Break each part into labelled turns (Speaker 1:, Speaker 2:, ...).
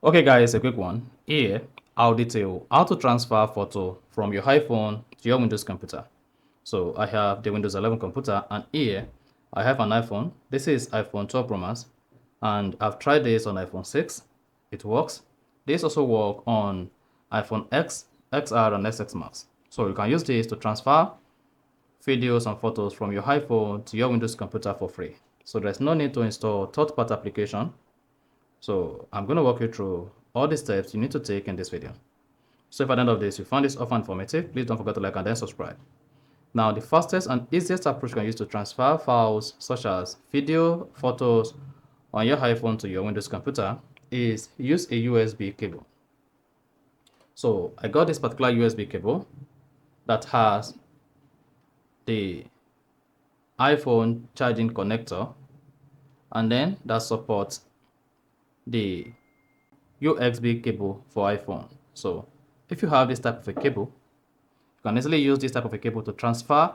Speaker 1: Okay guys, a quick one. Here, I'll detail how to transfer photo from your iPhone to your Windows computer. So I have the Windows 11 computer and here I have an iPhone. This is iPhone 12 Pro Max and I've tried this on iPhone 6. It works. This also works on iPhone X, XR and XX Max. So you can use this to transfer videos and photos from your iPhone to your Windows computer for free. So there's no need to install third-party application. So I'm going to walk you through all the steps you need to take in this video. So if at the end of this you found this offer informative, please don't forget to like and then subscribe. Now the fastest and easiest approach you can use to transfer files such as video, photos on your iPhone to your Windows computer is use a USB cable. So I got this particular USB cable that has the iPhone charging connector and then that supports the USB cable for iPhone. So if you have this type of a cable, you can easily use this type of a cable to transfer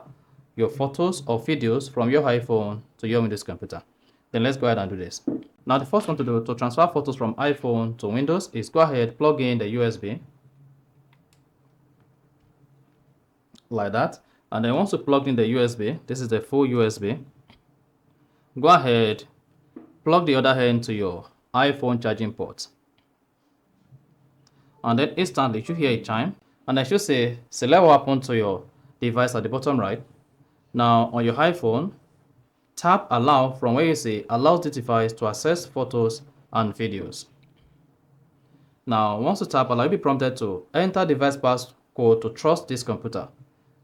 Speaker 1: your photos or videos from your iPhone to your Windows computer. Then let's go ahead and do this. Now the first one to do to transfer photos from iPhone to Windows is go ahead, plug in the USB like that. And then once you plug in the USB, this is the full USB, go ahead, plug the other end to your iPhone charging port. And then instantly you should hear a chime and I should say select what happened to your device at the bottom right. Now on your iPhone, tap allow from where you say allows the device to access photos and videos. Now once you tap allow, you'll be prompted to enter device passcode to trust this computer.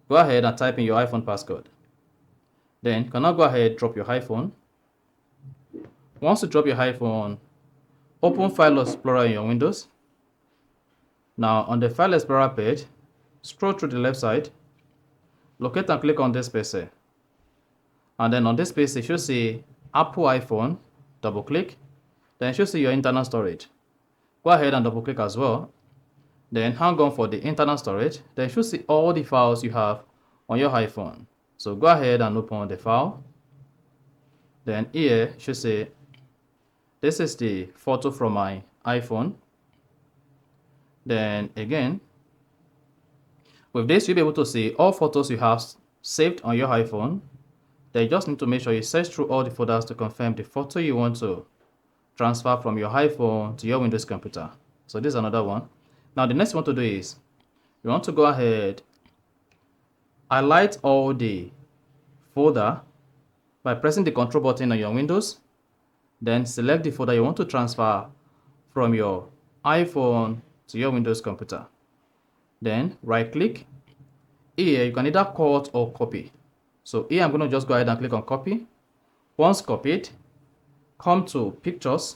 Speaker 1: Go ahead and type in your iPhone passcode. Then you can now go ahead, drop your iPhone. Once you drop your iPhone, open File Explorer in your Windows. Now on the File Explorer page, scroll through the left side, locate and click on this PC. And then on this PC, you should see Apple iPhone, double click. Then you should see your internal storage. Go ahead and double click as well. Then hang on for the internal storage. Then you should see all the files you have on your iPhone. So go ahead and open the file. Then here you should say, this is the photo from my iPhone. Then again, with this, you'll be able to see all photos you have saved on your iPhone. Then you just need to make sure you search through all the folders to confirm the photo you want to transfer from your iPhone to your Windows computer. So this is another one. Now the next one to do is, you want to go ahead, highlight all the folder by pressing the control button on your Windows. Then select the folder you want to transfer from your iPhone to your Windows computer. Then right click. Here you can either cut or copy. So here I'm going to just go ahead and click on copy. Once copied, come to pictures.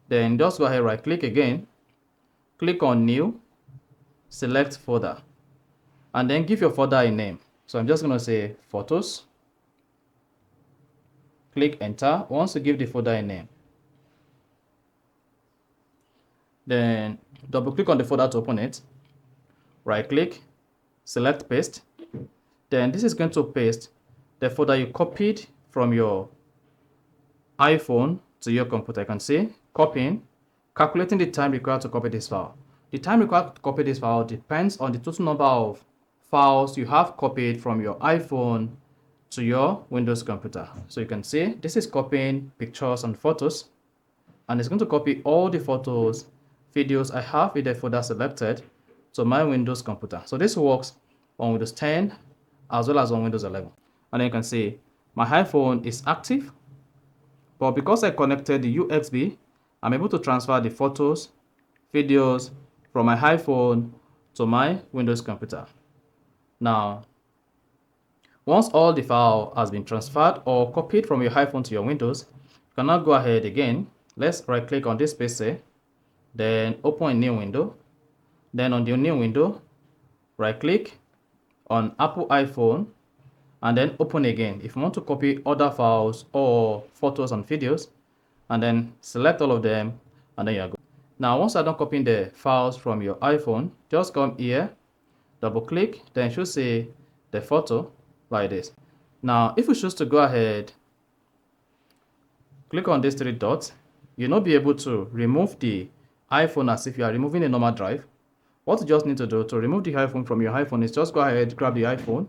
Speaker 1: Then just go ahead, right click again. Click on new, select folder. And then give your folder a name. So I'm just going to say photos. Click enter once you give the folder a name. Then double click on the folder to open it. Right click, select paste. Then this is going to paste the folder you copied from your iPhone to your computer. You can see copying, calculating the time required to copy this file. The time required to copy this file depends on the total number of files you have copied from your iPhone to your Windows computer. So you can see this is copying pictures and photos, and it's going to copy all the photos, videos I have in the folder selected to my Windows computer. So this works on Windows 10 as well as on Windows 11. And then you can see my iPhone is active, but because I connected the USB, I'm able to transfer the photos, videos from my iPhone to my Windows computer. Now, once all the file has been transferred or copied from your iPhone to your Windows, you can now go ahead again. Let's right click on this PC, then open a new window. Then on the new window, right click on Apple iPhone and then open again. If you want to copy other files or photos and videos, and then select all of them and then you're good. Now once I'm done copying the files from your iPhone, just come here, double click, then you should see the photo like this. Now if you choose to go ahead, click on these three dots, you'll not be able to remove the iPhone as if you are removing a normal drive. What you just need to do to remove the iPhone from your iPhone is just go ahead, grab the iPhone,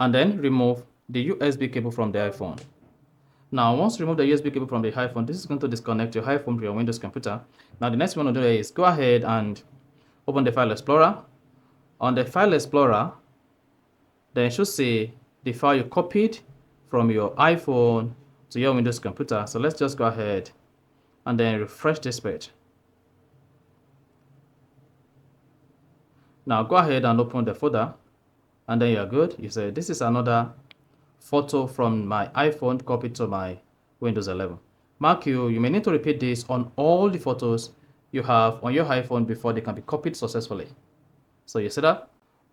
Speaker 1: and then remove the USB cable from the iPhone. Now, once you remove the USB cable from the iPhone, this is going to disconnect your iPhone from your Windows computer. Now, the next thing you want to do is go ahead and open the File Explorer. On the File Explorer, then you should see the file you copied from your iPhone to your Windows computer. So let's just go ahead and then refresh this page. Now go ahead and open the folder, and then you're good. You say this is another photo from my iPhone copied to my Windows 11. Mark you may need to repeat this on all the photos you have on your iPhone before they can be copied successfully. So you see that?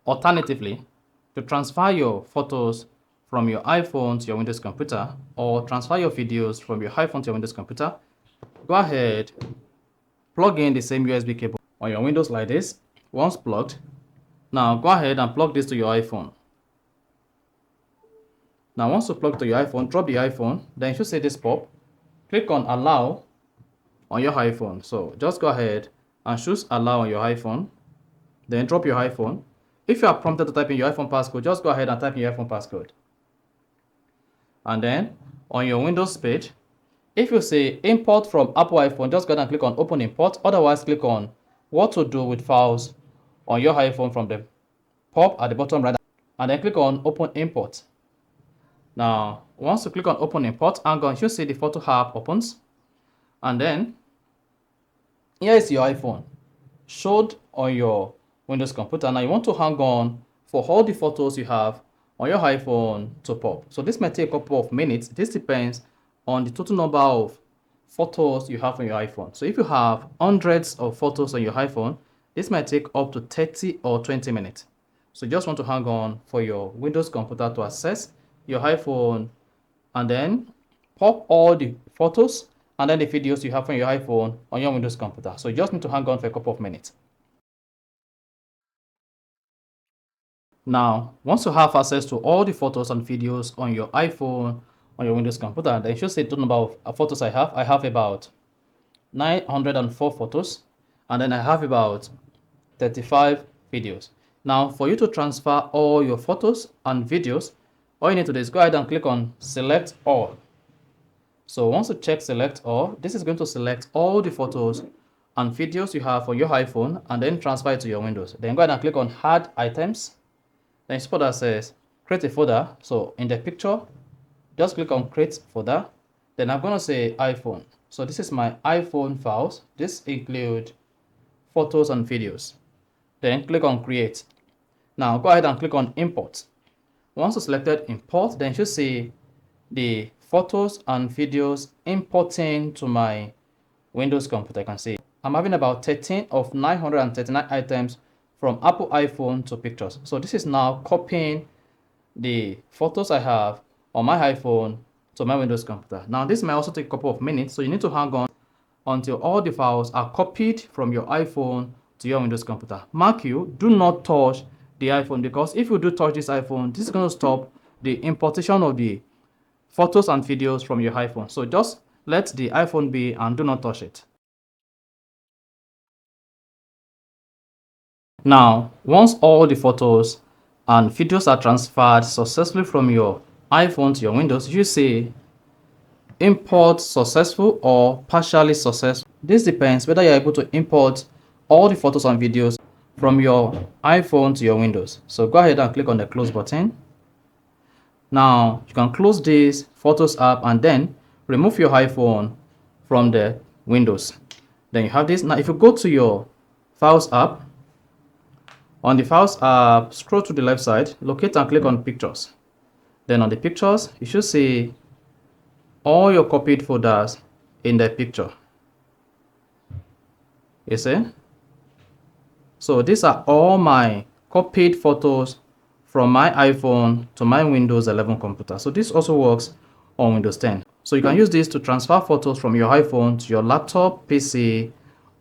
Speaker 1: Alternatively, to transfer your photos from your iPhone to your Windows computer, or transfer your videos from your iPhone to your Windows computer, go ahead, plug in the same USB cable on your Windows like this. Once plugged, now go ahead and plug this to your iPhone. Now once you plug to your iPhone, drop the iPhone, then you should see this pop. Click on allow on your iPhone. So just go ahead and choose allow on your iPhone, then drop your iPhone. If you are prompted to type in your iPhone passcode, just go ahead and type in your iPhone passcode. And then on your Windows page, if you say import from Apple iPhone, just go ahead and click on open import. Otherwise, click on what to do with files on your iPhone from the pop at the bottom right, and then click on open import. Now, once you click on open import, you should see the photo app opens, and then here is your iPhone showed on your Windows computer. Now you want to hang on for all the photos you have on your iPhone to pop. So this might take a couple of minutes. This depends on the total number of photos you have on your iPhone. So if you have hundreds of photos on your iPhone, this might take up to 30 or 20 minutes. So you just want to hang on for your Windows computer to access your iPhone and then pop all the photos and then the videos you have on your iPhone on your Windows computer. So you just need to hang on for a couple of minutes. Now, once you have access to all the photos and videos on your iPhone, on your Windows computer, then you should see the number of photos I have. I have about 904 photos, and then I have about 35 videos. Now, for you to transfer all your photos and videos, all you need to do is go ahead and click on select all. So once you check select all, this is going to select all the photos and videos you have on your iPhone and then transfer it to your Windows. Then go ahead and click on add items. Then spot that says create a folder. So in the picture, just click on create folder. Then I'm going to say iPhone. So this is my iPhone files. This include photos and videos. Then click on create. Now go ahead and click on import. Once you selected import, then you should see the photos and videos importing to my Windows computer. You can see I'm having about 13 of 939 items from Apple iPhone to pictures. So this is now copying the photos I have on my iPhone to my Windows computer. Now this may also take a couple of minutes, so you need to hang on until all the files are copied from your iPhone to your Windows computer. Mark you, do not touch the iPhone, because if you do touch this iPhone, this is going to stop the importation of the photos and videos from your iPhone. So just let the iPhone be and do not touch it. Now, once all the photos and videos are transferred successfully from your iPhone to your Windows, you see import successful or partially successful. This depends whether you're able to import all the photos and videos from your iPhone to your Windows. So go ahead and click on the close button. Now you can close this Photos app and then remove your iPhone from the Windows. Then you have this. Now if you go to your Files app, on the Files app, scroll to the left side, locate and click on Pictures. Then on the Pictures, you should see all your copied folders in the picture. You see? So these are all my copied photos from my iPhone to my Windows 11 computer. So this also works on Windows 10. So you can use this to transfer photos from your iPhone to your laptop, PC,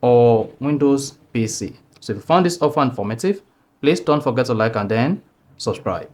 Speaker 1: or Windows PC. So if you found this offer informative, please don't forget to like and then subscribe.